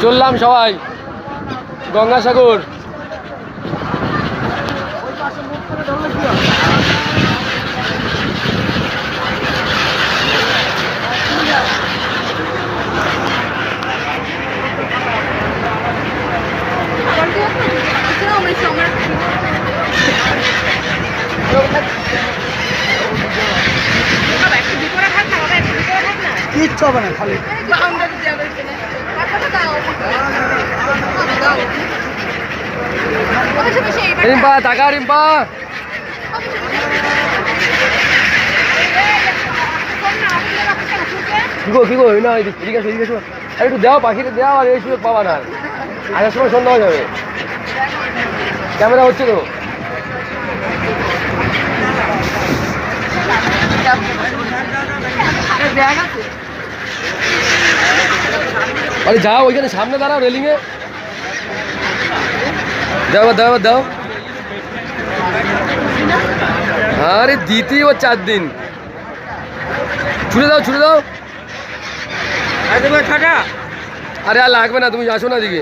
চললাম সবাই গঙ্গাসাগর। কিচ্ছু হবে না, খালি রিম্পা টাকা, রিম্পা কি গো না এদিকে আসো, এদিকে আসো। আর একটু দেওয়া পাখিটা দেওয়া, আর এই সুযোগ পাবা না। আসার সময় সন্ধ্যা হয়ে যাবে। ক্যামেরা হচ্ছে তো। আরে যাও ওইখানে সামনে দাঁড়াও রেলিংয়ে। দাও দাও দাও। আরে দ্বিতীয় 4 দিন ছুড়ে দাও, ছুড়ে দাও। আরে আর লাগবে না, তুমি আসো না দিকে।